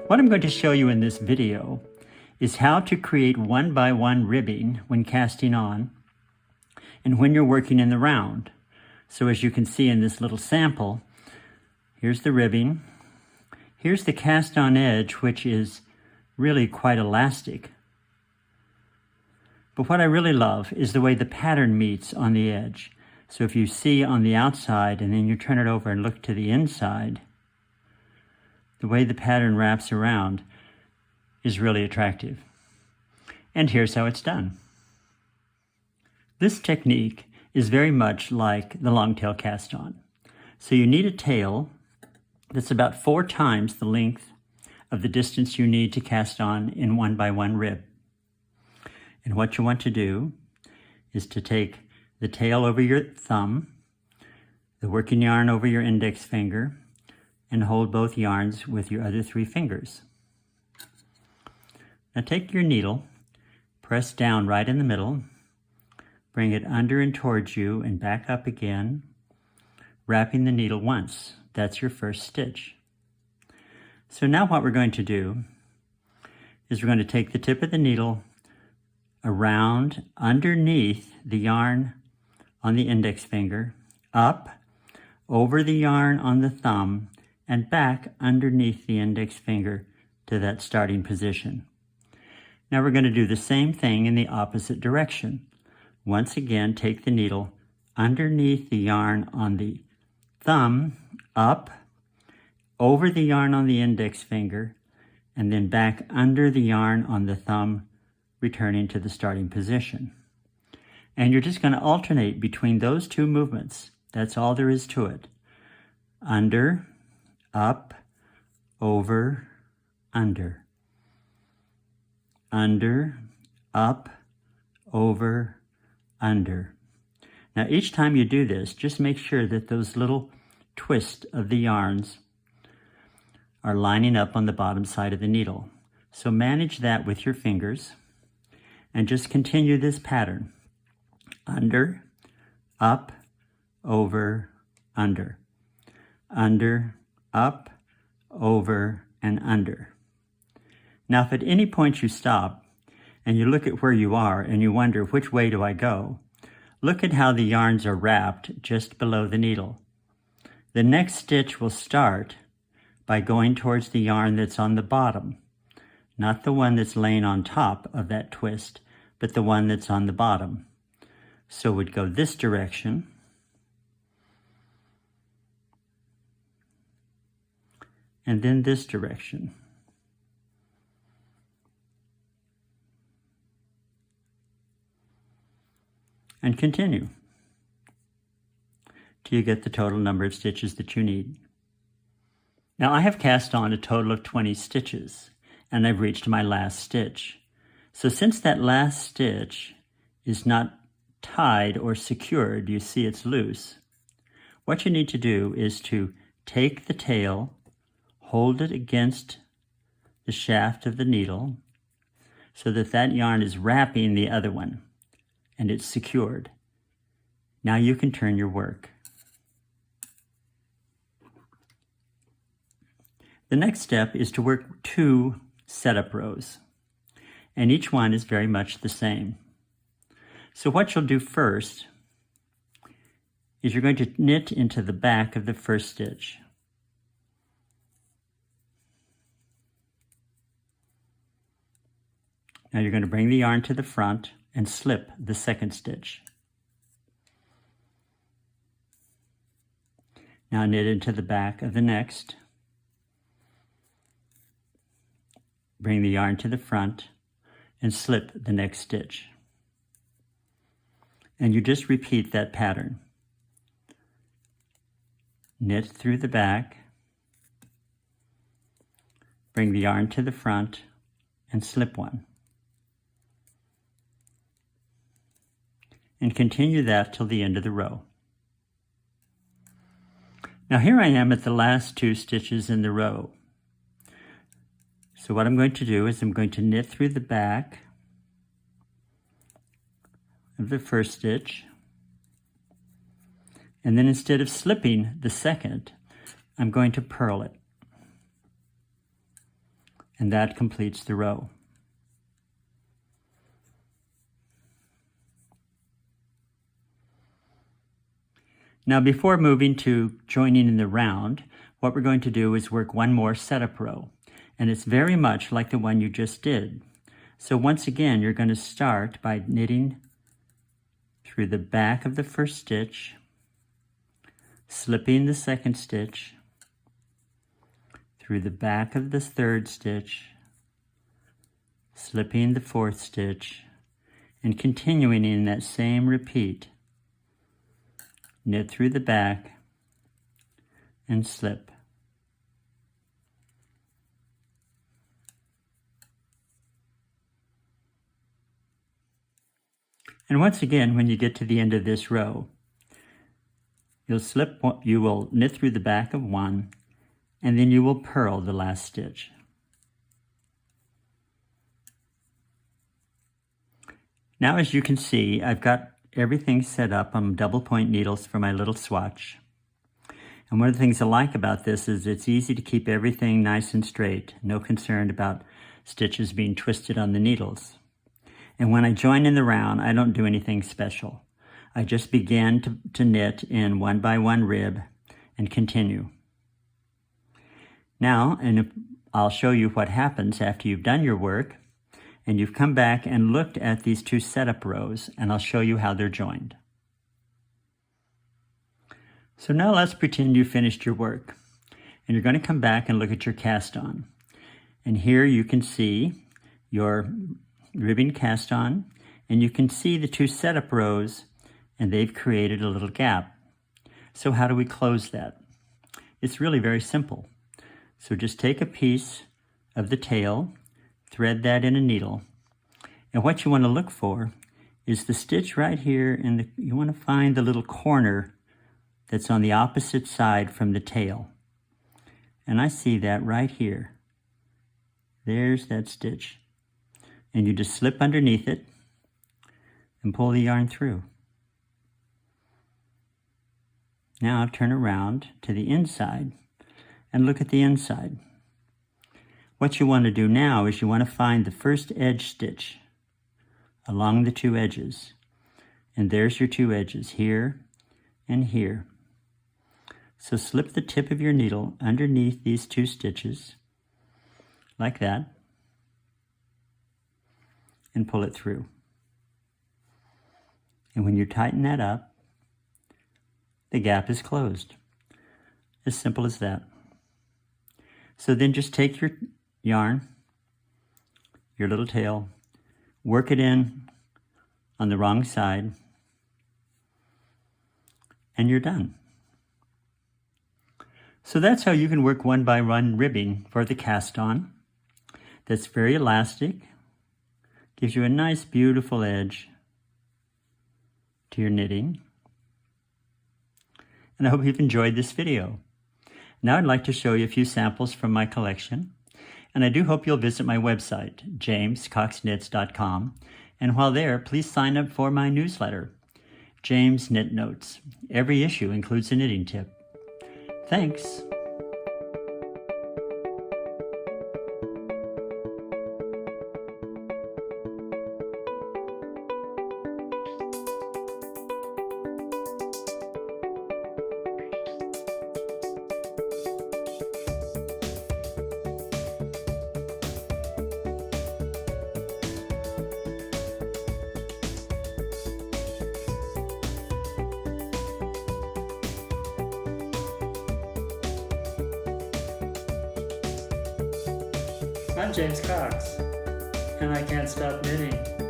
What I'm going to show you in this video is how to create one-by-one ribbing when casting on and when you're working in the round. So as you can see in this little sample, here's the ribbing. Here's the cast on edge, which is really quite elastic. But what I really love is the way the pattern meets on the edge. So if you see on the outside and then you turn it over and look to the inside, the way the pattern wraps around is really attractive. And here's how it's done. This technique is very much like the long tail cast on. So you need a tail that's about 4 times the length of the distance you need to cast on in 1-by-1 rib. And what you want to do is to take the tail over your thumb, the working yarn over your index finger, and hold both yarns with your other 3 fingers. Now take your needle, press down right in the middle, bring it under and towards you and back up again, wrapping the needle once. That's your first stitch. So now what we're going to do is we're going to take the tip of the needle around underneath the yarn on the index finger, up, over the yarn on the thumb, and back underneath the index finger to that starting position. Now we're going to do the same thing in the opposite direction. Once again, take the needle underneath the yarn on the thumb, up, over the yarn on the index finger, and then back under the yarn on the thumb, returning to the starting position. And you're just going to alternate between those 2 movements. That's all there is to it. Under, up, over, under. Under, up, over, under. Now each time you do this, just make sure that those little twists of the yarns are lining up on the bottom side of the needle. So manage that with your fingers and just continue this pattern. Under, up, over, under. Under, up, over, and under. Now if at any point you stop and you look at where you are and you wonder which way do I go, look at how the yarns are wrapped just below the needle. The next stitch will start by going towards the yarn that's on the bottom, not the one that's laying on top of that twist, but the one that's on the bottom. So we'd go this direction, and then this direction. And continue till you get the total number of stitches that you need. Now I have cast on a total of 20 stitches, and I've reached my last stitch. So since that last stitch is not tied or secured, you see it's loose, what you need to do is to take the tail, hold it against the shaft of the needle so that that yarn is wrapping the other one and it's secured. Now you can turn your work. The next step is to work 2 setup rows, and each one is very much the same. So what you'll do first is you're going to knit into the back of the first stitch. Now you're going to bring the yarn to the front and slip the second stitch. Now knit into the back of the next. Bring the yarn to the front and slip the next stitch. And you just repeat that pattern. Knit through the back, bring the yarn to the front and slip one. And continue that till the end of the row. Now here I am at the last 2 stitches in the row. So what I'm going to do is I'm going to knit through the back of the first stitch, and then instead of slipping the second, I'm going to purl it. And that completes the row. Now before moving to joining in the round, what we're going to do is work one more setup row. And it's very much like the one you just did. So once again, you're going to start by knitting through the back of the first stitch, slipping the second stitch, through the back of the third stitch, slipping the fourth stitch, and continuing in that same repeat. Knit through the back and slip. And once again, when you get to the end of this row, you will knit through the back of one, and then you will purl the last stitch. Now, as you can see, I've got everything set up on double point needles for my little swatch. And one of the things I like about this is it's easy to keep everything nice and straight. No concern about stitches being twisted on the needles. And when I join in the round, I don't do anything special. I just begin to knit in one by one rib and continue. Now, I'll show you what happens after you've done your work and you've come back and looked at these two setup rows, and I'll show you how they're joined. So now let's pretend you finished your work, and you're going to come back and look at your cast on. And here you can see your ribbing cast on, and you can see the two setup rows, and they've created a little gap. So how do we close that? It's really very simple. So just take a piece of the tail, thread that in a needle, and what you want to look for is the stitch right here, and you want to find the little corner that's on the opposite side from the tail. And I see that right here. There's that stitch. And you just slip underneath it and pull the yarn through. Now turn around to the inside and look at the inside. What you want to do now is you want to find the first edge stitch along the two edges. And there's your two edges, here and here. So slip the tip of your needle underneath these two stitches, like that, and pull it through. And when you tighten that up, the gap is closed. As simple as that. So then just take your yarn, your little tail, work it in on the wrong side, and you're done. So that's how you can work one by one ribbing for the cast on. That's very elastic, gives you a nice beautiful edge to your knitting. And I hope you've enjoyed this video. Now I'd like to show you a few samples from my collection. And I do hope you'll visit my website, jamescoxknits.com. And while there, please sign up for my newsletter, James Knit Notes. Every issue includes a knitting tip. Thanks. I'm James Cox, and I can't stop knitting.